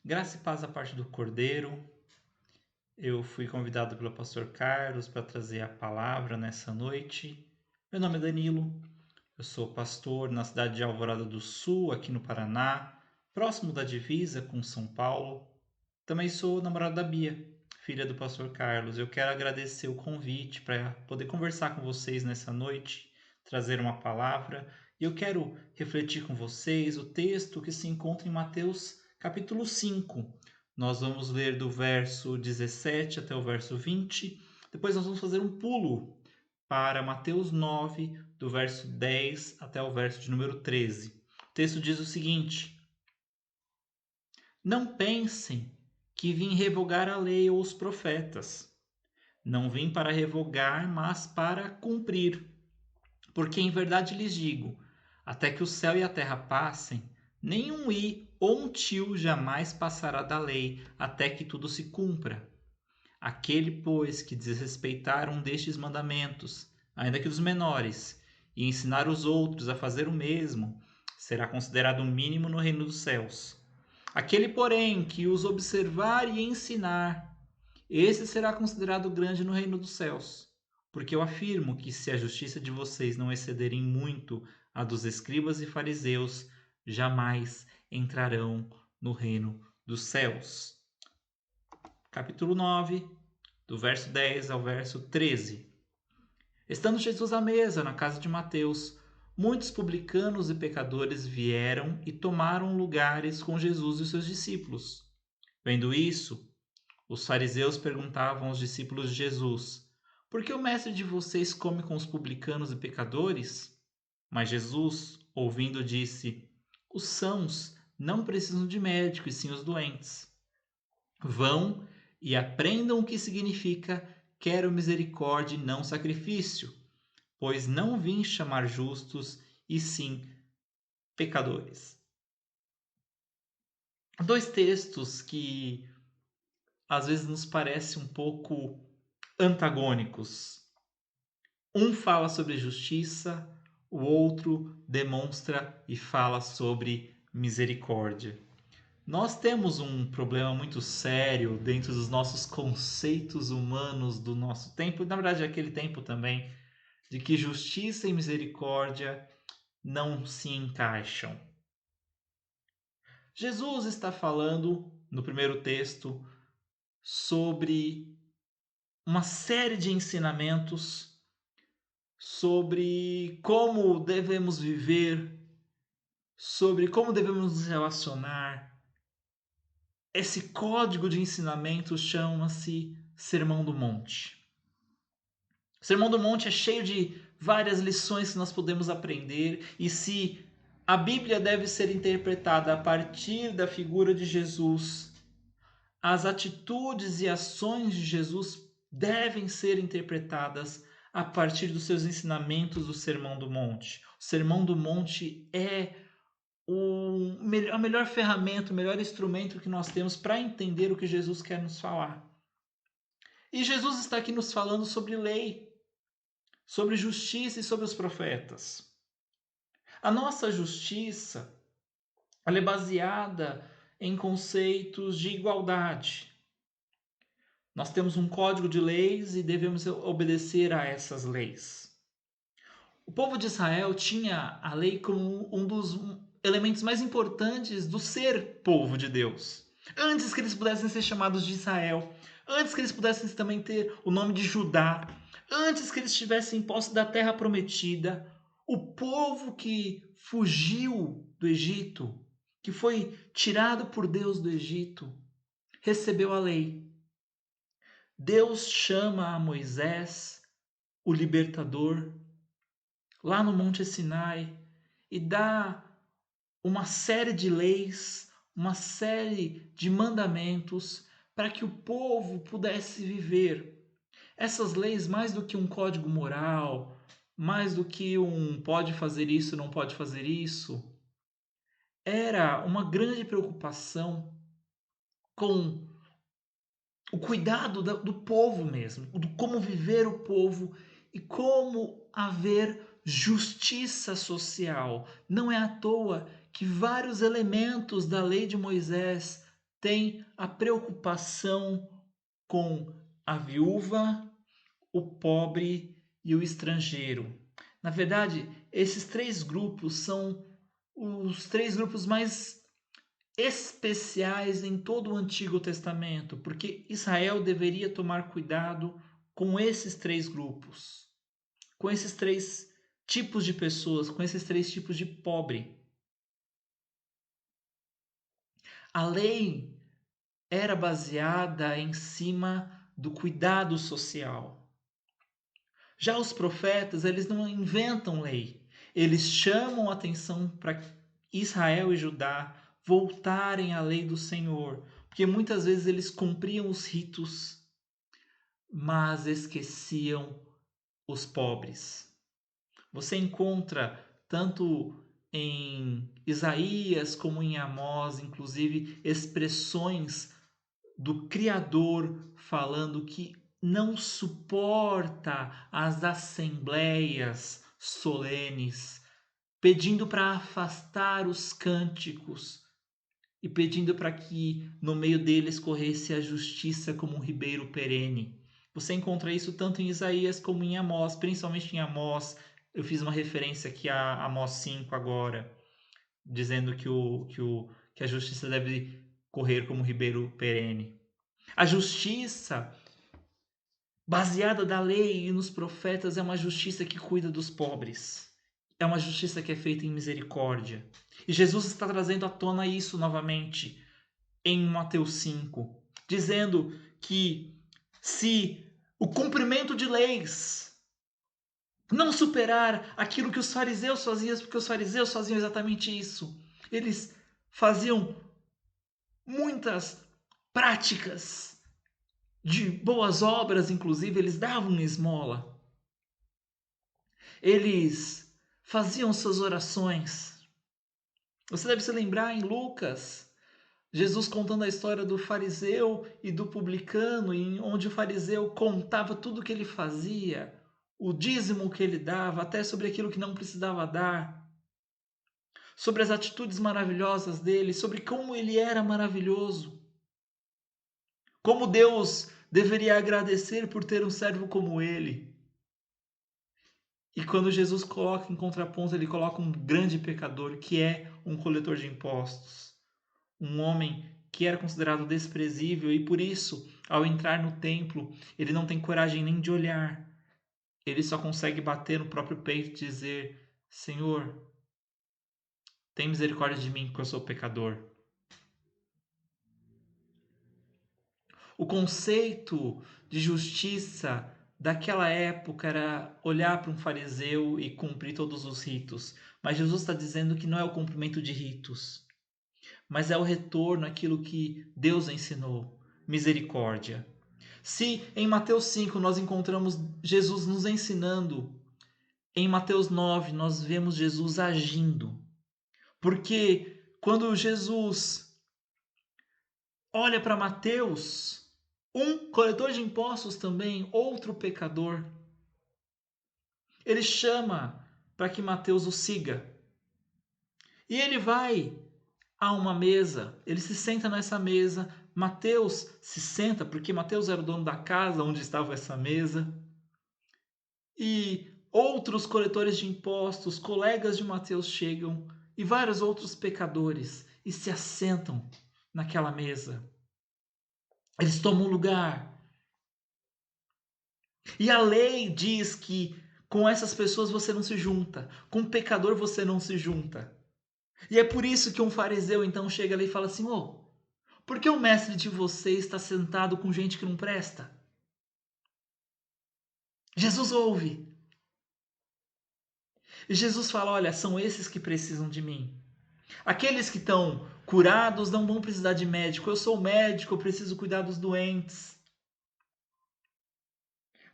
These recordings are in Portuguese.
Graça e paz da parte do Cordeiro. Eu fui convidado pelo pastor Carlos para trazer a palavra nessa noite. Meu nome é Danilo, eu sou pastor na cidade de Alvorada do Sul, aqui no Paraná, próximo da divisa com São Paulo. Também sou namorado da Bia, filha do pastor Carlos. Eu quero agradecer o convite para poder conversar com vocês nessa noite, trazer uma palavra. E eu quero refletir com vocês o texto que se encontra em Mateus capítulo 5. Nós vamos ler do verso 17 até o verso 20. Depois nós vamos fazer um pulo para Mateus 9, do verso 10 até o verso de número 13. O texto diz o seguinte: Não pensem que vim revogar a lei ou os profetas. Não vim para revogar, mas para cumprir. Porque em verdade lhes digo, até que o céu e a terra passem, nenhum i ou um tio jamais passará da lei, até que tudo se cumpra. Aquele, pois, que desrespeitar um destes mandamentos, ainda que os menores, e ensinar os outros a fazer o mesmo, será considerado um mínimo no reino dos céus. Aquele, porém, que os observar e ensinar, esse será considerado grande no reino dos céus. Porque eu afirmo que se a justiça de vocês não excederem muito a dos escribas e fariseus, jamais entrarão no reino dos céus. Capítulo 9, do verso 10 ao verso 13. Estando Jesus à mesa na casa de Mateus, muitos publicanos e pecadores vieram e tomaram lugares com Jesus e seus discípulos. Vendo isso, os fariseus perguntavam aos discípulos de Jesus: Por que o mestre de vocês come com os publicanos e pecadores? Mas Jesus, ouvindo, disse: Os sãos não precisam de médico, e sim os doentes. Vão e aprendam o que significa quero misericórdia e não sacrifício, pois não vim chamar justos, e sim pecadores. Dois textos que às vezes nos parecem um pouco antagônicos. Um fala sobre justiça, o outro demonstra e fala sobre misericórdia. Nós temos um problema muito sério dentro dos nossos conceitos humanos do nosso tempo, na verdade, aquele tempo também, de que justiça e misericórdia não se encaixam. Jesus está falando no primeiro texto sobre uma série de ensinamentos sobre como devemos viver, sobre como devemos nos relacionar. Esse código de ensinamento chama-se Sermão do Monte. O Sermão do Monte é cheio de várias lições que nós podemos aprender, e se a Bíblia deve ser interpretada a partir da figura de Jesus, as atitudes e ações de Jesus devem ser interpretadas a partir dos seus ensinamentos do Sermão do Monte. O Sermão do Monte é a melhor ferramenta, o melhor instrumento que nós temos para entender o que Jesus quer nos falar. E Jesus está aqui nos falando sobre lei, sobre justiça e sobre os profetas. A nossa justiça, ela é baseada em conceitos de igualdade. Nós temos um código de leis e devemos obedecer a essas leis. O povo de Israel tinha a lei como um dos elementos mais importantes do ser povo de Deus. Antes que eles pudessem ser chamados de Israel, antes que eles pudessem também ter o nome de Judá, antes que eles estivessem posse da terra prometida, o povo que fugiu do Egito, que foi tirado por Deus do Egito, recebeu a lei. Deus chama a Moisés, o libertador, lá no Monte Sinai, e dá uma série de leis, uma série de mandamentos para que o povo pudesse viver. Essas leis, mais do que um código moral, mais do que um pode fazer isso, não pode fazer isso, era uma grande preocupação com o cuidado do povo mesmo, do como viver o povo e como haver justiça social. Não é à toa que vários elementos da lei de Moisés tem a preocupação com a viúva, o pobre e o estrangeiro. Na verdade, esses três grupos são os três grupos mais especiais em todo o Antigo Testamento, porque Israel deveria tomar cuidado com esses três grupos, com esses três tipos de pessoas, com esses três tipos de pobre. A lei era baseada em cima do cuidado social. Já os profetas, eles não inventam lei. Eles chamam a atenção para Israel e Judá voltarem à lei do Senhor, porque muitas vezes eles cumpriam os ritos, mas esqueciam os pobres. Você encontra tanto em Isaías como em Amós, inclusive, expressões do Criador falando que não suporta as assembleias solenes, pedindo para afastar os cânticos e pedindo para que no meio deles corresse a justiça como um ribeiro perene. Você encontra isso tanto em Isaías como em Amós, principalmente em Amós. Eu fiz uma referência aqui a Amós 5 agora, dizendo que a justiça deve correr como um ribeiro perene. A justiça baseada na lei e nos profetas é uma justiça que cuida dos pobres. É uma justiça que é feita em misericórdia. E Jesus está trazendo à tona isso novamente em Mateus 5, dizendo que se o cumprimento de leis não superar aquilo que os fariseus faziam, porque os fariseus faziam exatamente isso. Eles faziam muitas práticas de boas obras, inclusive, eles davam esmola. Eles faziam suas orações. Você deve se lembrar em Lucas, Jesus contando a história do fariseu e do publicano, onde o fariseu contava tudo o que ele fazia, o dízimo que ele dava, até sobre aquilo que não precisava dar, sobre as atitudes maravilhosas dele, sobre como ele era maravilhoso, como Deus deveria agradecer por ter um servo como ele. E quando Jesus coloca em contraponto, ele coloca um grande pecador, que é um coletor de impostos. Um homem que era considerado desprezível e por isso, ao entrar no templo, ele não tem coragem nem de olhar. Ele só consegue bater no próprio peito e dizer: Senhor, tem misericórdia de mim, porque eu sou pecador. O conceito de justiça daquela época era olhar para um fariseu e cumprir todos os ritos. Mas Jesus está dizendo que não é o cumprimento de ritos, mas é o retorno àquilo que Deus ensinou, misericórdia. Se em Mateus 5 nós encontramos Jesus nos ensinando, em Mateus 9 nós vemos Jesus agindo. Porque quando Jesus olha para Mateus, um coletor de impostos também, outro pecador, ele chama para que Mateus o siga. E ele vai a uma mesa, ele se senta nessa mesa, Mateus se senta, porque Mateus era o dono da casa onde estava essa mesa, e outros coletores de impostos, colegas de Mateus chegam, e vários outros pecadores, e se assentam naquela mesa. Eles tomam lugar. E a lei diz que com essas pessoas você não se junta, com um pecador você não se junta. E é por isso que um fariseu então chega ali e fala assim: ô, por que o mestre de vocês está sentado com gente que não presta? Jesus ouve. E Jesus fala: olha, são esses que precisam de mim. Aqueles que estão curados não vão precisar de médico. Eu sou médico, eu preciso cuidar dos doentes.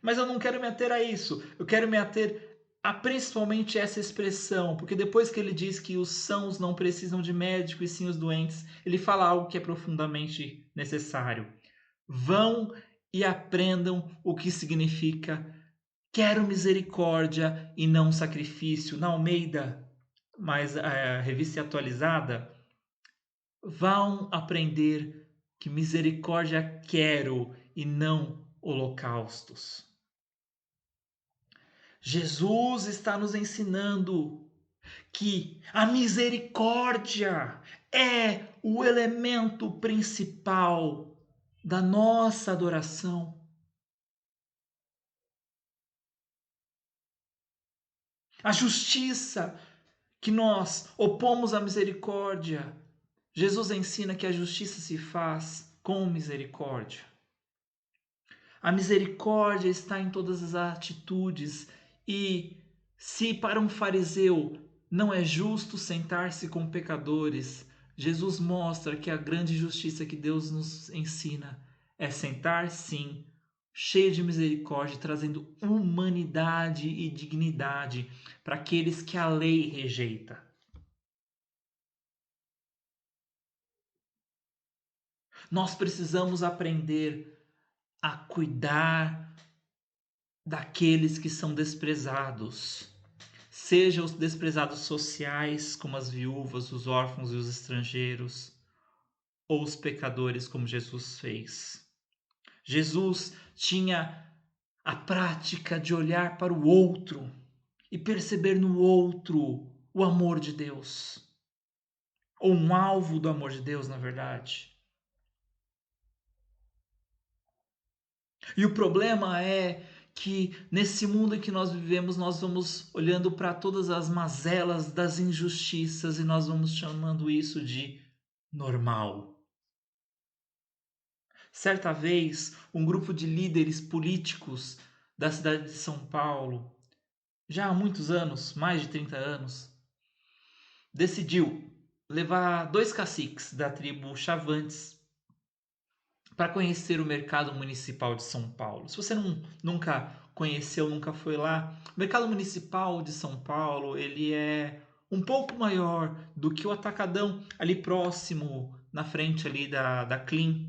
Mas eu não quero me ater a isso. Eu quero me ater a principalmente essa expressão, porque depois que ele diz que os sãos não precisam de médico e sim os doentes, ele fala algo que é profundamente necessário. Vão e aprendam o que significa quero misericórdia e não sacrifício. Na Almeida, mas a revista atualizada, vão aprender que misericórdia quero e não holocaustos. Jesus está nos ensinando que a misericórdia é o elemento principal da nossa adoração. A justiça que nós opomos à misericórdia, Jesus ensina que a justiça se faz com misericórdia. A misericórdia está em todas as atitudes e se para um fariseu não é justo sentar-se com pecadores, Jesus mostra que a grande justiça que Deus nos ensina é sentar sim, cheio de misericórdia, trazendo humanidade e dignidade para aqueles que a lei rejeita. Nós precisamos aprender a cuidar daqueles que são desprezados. Seja os desprezados sociais, como as viúvas, os órfãos e os estrangeiros, ou os pecadores, como Jesus fez. Jesus tinha a prática de olhar para o outro e perceber no outro o amor de Deus, ou um alvo do amor de Deus, na verdade. E o problema é que nesse mundo em que nós vivemos, nós vamos olhando para todas as mazelas das injustiças e nós vamos chamando isso de normal. Certa vez, um grupo de líderes políticos da cidade de São Paulo, já há muitos anos, mais de 30 anos, decidiu levar dois caciques da tribo Chavantes para conhecer o mercado municipal de São Paulo. Se você nunca conheceu, nunca foi lá, o mercado municipal de São Paulo, ele é um pouco maior do que o Atacadão, ali próximo, na frente ali da Clean.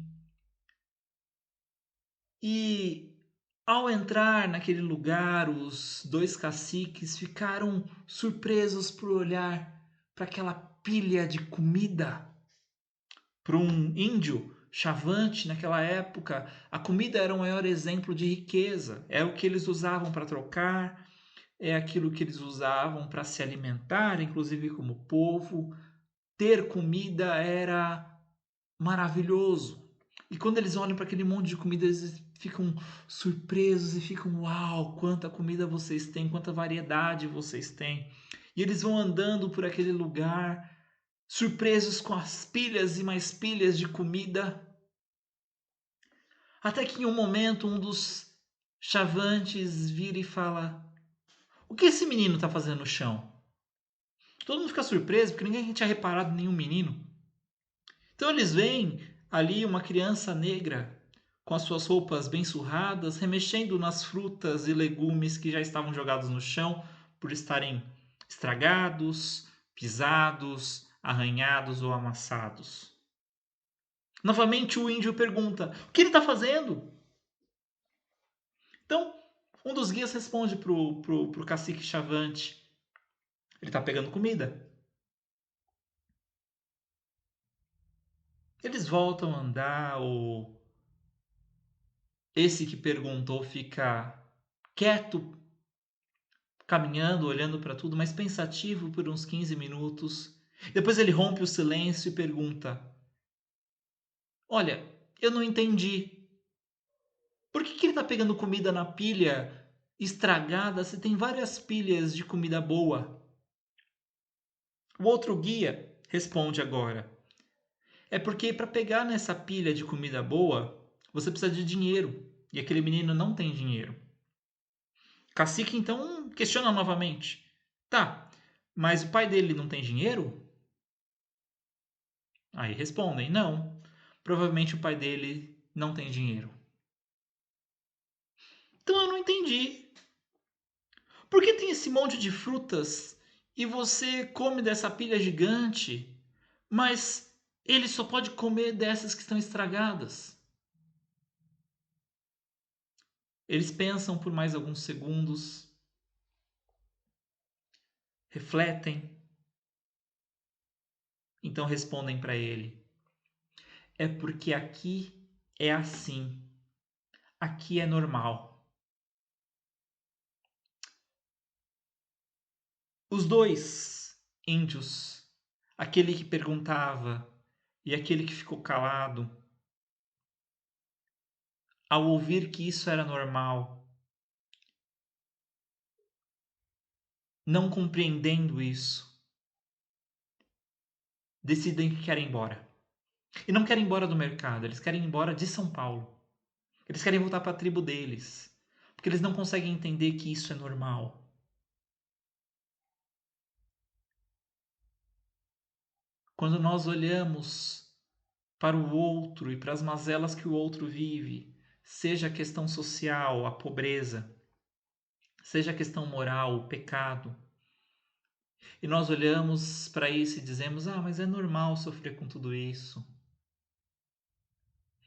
E ao entrar naquele lugar, os dois caciques ficaram surpresos por olhar para aquela pilha de comida. Para um índio chavante naquela época, a comida era o maior exemplo de riqueza. É o que eles usavam para trocar, é aquilo que eles usavam para se alimentar, inclusive como povo. Ter comida era maravilhoso. E quando eles olham para aquele monte de comida, eles ficam surpresos e ficam: uau, quanta comida vocês têm, quanta variedade vocês têm. E eles vão andando por aquele lugar, surpresos com as pilhas e mais pilhas de comida. Até que em um momento um dos chavantes vira e fala: o que esse menino está fazendo no chão? Todo mundo fica surpreso porque ninguém tinha reparado nenhum menino. Então eles veem ali uma criança negra com as suas roupas bem surradas, remexendo nas frutas e legumes que já estavam jogados no chão por estarem estragados, pisados, arranhados ou amassados. Novamente o índio pergunta: o que ele está fazendo? Então, um dos guias responde pro cacique Chavante: ele está pegando comida. Eles voltam a andar, esse que perguntou fica quieto, caminhando, olhando para tudo, mas pensativo por uns 15 minutos. Depois ele rompe o silêncio e pergunta: olha, eu não entendi. Por que ele está pegando comida na pilha estragada se tem várias pilhas de comida boa? O outro guia responde agora: é porque para pegar nessa pilha de comida boa, você precisa de dinheiro. E aquele menino não tem dinheiro. Cacique então questiona novamente: tá, mas o pai dele não tem dinheiro? Aí respondem: não, provavelmente o pai dele não tem dinheiro. Então eu não entendi. Por que tem esse monte de frutas e você come dessa pilha gigante, mas ele só pode comer dessas que estão estragadas? Eles pensam por mais alguns segundos, refletem, então respondem para ele: é porque aqui é assim. Aqui é normal. Os dois índios, aquele que perguntava e aquele que ficou calado, ao ouvir que isso era normal, não compreendendo isso, decidem que querem ir embora. E não querem ir embora do mercado, eles querem ir embora de São Paulo. Eles querem voltar para a tribo deles, porque eles não conseguem entender que isso é normal. Quando nós olhamos para o outro e para as mazelas que o outro vive, seja a questão social, a pobreza, seja a questão moral, o pecado, e nós olhamos para isso e dizemos: ah, mas é normal sofrer com tudo isso.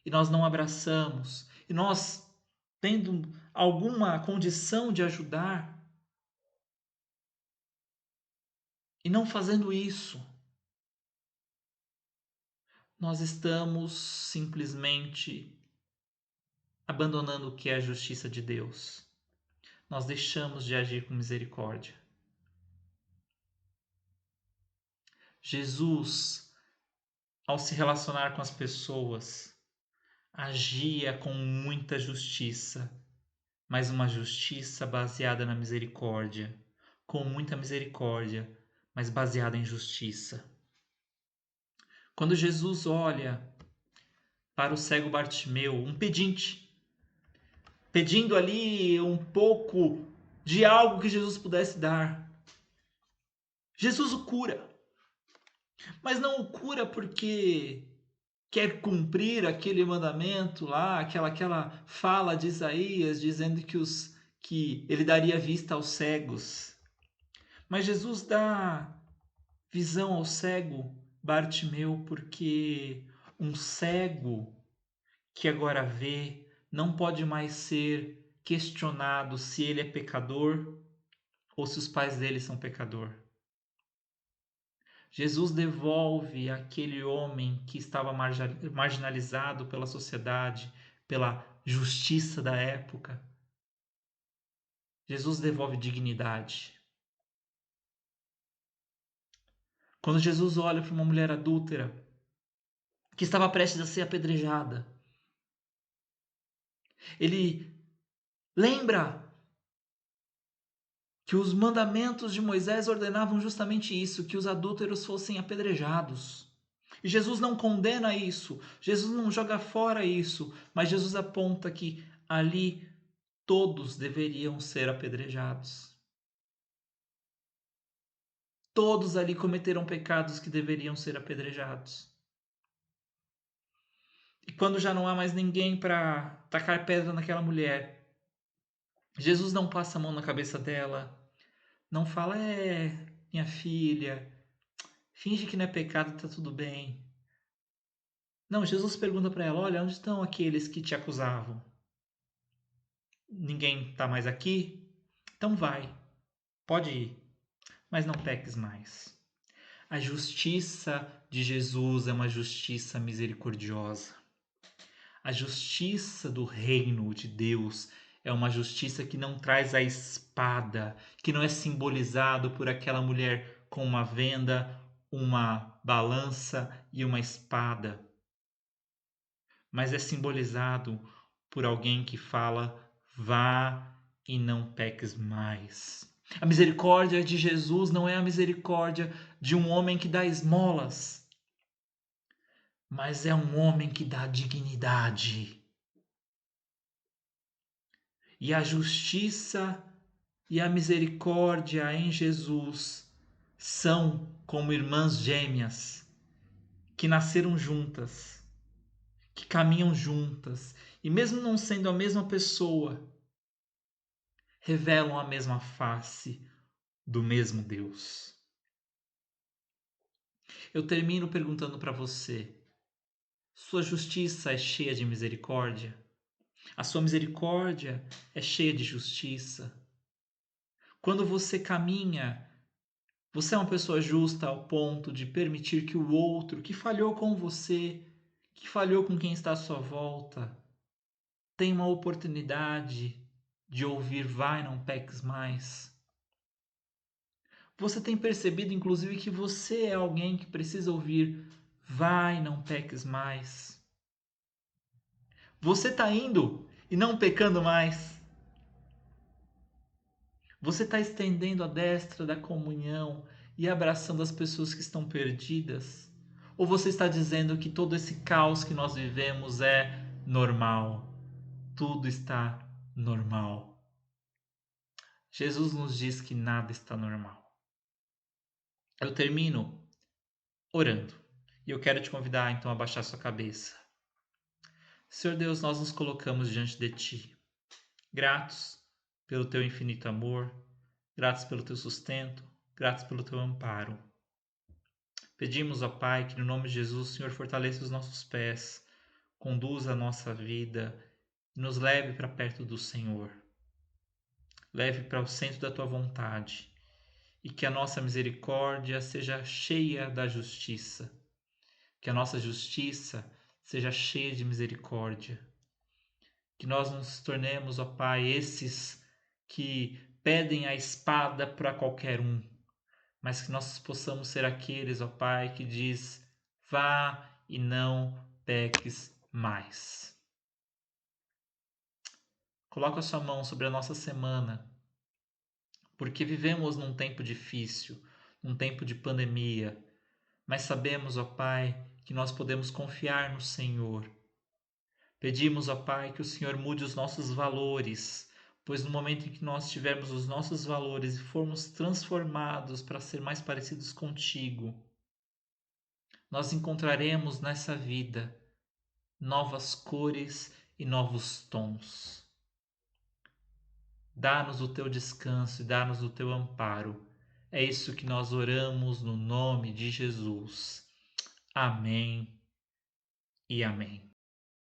E nós não abraçamos, e nós, tendo alguma condição de ajudar, e não fazendo isso, nós estamos simplesmente abandonando o que é a justiça de Deus. Nós deixamos de agir com misericórdia. Jesus, ao se relacionar com as pessoas, agia com muita justiça, mas uma justiça baseada na misericórdia, com muita misericórdia, mas baseada em justiça. Quando Jesus olha para o cego Bartimeu, um pedinte, pedindo ali um pouco de algo que Jesus pudesse dar, Jesus o cura, mas não o cura porque quer cumprir aquele mandamento lá, aquela fala de Isaías dizendo que ele daria vista aos cegos. Mas Jesus dá visão ao cego Bartimeu porque um cego que agora vê não pode mais ser questionado se ele é pecador ou se os pais dele são pecador. Jesus devolve aquele homem que estava marginalizado pela sociedade, pela justiça da época. Jesus devolve dignidade. Quando Jesus olha para uma mulher adúltera que estava prestes a ser apedrejada, ele lembra que os mandamentos de Moisés ordenavam justamente isso, que os adúlteros fossem apedrejados. E Jesus não condena isso, Jesus não joga fora isso, mas Jesus aponta que ali todos deveriam ser apedrejados. Todos ali cometeram pecados que deveriam ser apedrejados. E quando já não há mais ninguém para tacar pedra naquela mulher, Jesus não passa a mão na cabeça dela, não fala: minha filha, finge que não é pecado, tá tudo bem. Não, Jesus pergunta para ela: olha, onde estão aqueles que te acusavam? Ninguém está mais aqui? Então vai, pode ir, mas não peques mais. A justiça de Jesus é uma justiça misericordiosa. A justiça do reino de Deus é uma justiça que não traz a espada, que não é simbolizado por aquela mulher com uma venda, uma balança e uma espada, mas é simbolizado por alguém que fala: vá e não peques mais. A misericórdia de Jesus não é a misericórdia de um homem que dá esmolas, mas é um homem que dá dignidade. E a justiça e a misericórdia em Jesus são como irmãs gêmeas que nasceram juntas, que caminham juntas, e mesmo não sendo a mesma pessoa, revelam a mesma face do mesmo Deus. Eu termino perguntando para você: sua justiça é cheia de misericórdia? A sua misericórdia é cheia de justiça? Quando você caminha, você é uma pessoa justa ao ponto de permitir que o outro que falhou com você, que falhou com quem está à sua volta, tem uma oportunidade de ouvir vai, não peques mais. Você tem percebido, inclusive, que você é alguém que precisa ouvir vai, não peques mais. Você está indo e não pecando mais. Você está estendendo a destra da comunhão e abraçando as pessoas que estão perdidas? Ou você está dizendo que todo esse caos que nós vivemos é normal? Tudo está normal. Jesus nos diz que nada está normal. Eu termino orando. E eu quero te convidar então a baixar sua cabeça. Senhor Deus, nós nos colocamos diante de Ti, gratos pelo Teu infinito amor, gratos pelo Teu sustento, gratos pelo Teu amparo. Pedimos, ó Pai, que no nome de Jesus o Senhor fortaleça os nossos pés, conduza a nossa vida e nos leve para perto do Senhor. Leve para o centro da Tua vontade e que a nossa misericórdia seja cheia da justiça, que a nossa justiça seja cheia de misericórdia, que nós nos tornemos, ó Pai, esses que pedem a espada para qualquer um, mas que nós possamos ser aqueles, ó Pai, que diz: vá e não peques mais. Coloca a sua mão sobre a nossa semana, porque vivemos num tempo difícil, num tempo de pandemia, mas sabemos, ó Pai, que nós podemos confiar no Senhor. Pedimos, ó Pai, que o Senhor mude os nossos valores, pois no momento em que nós tivermos os nossos valores e formos transformados para ser mais parecidos contigo, nós encontraremos nessa vida novas cores e novos tons. Dá-nos o teu descanso e dá-nos o teu amparo. É isso que nós oramos no nome de Jesus. Amém e amém.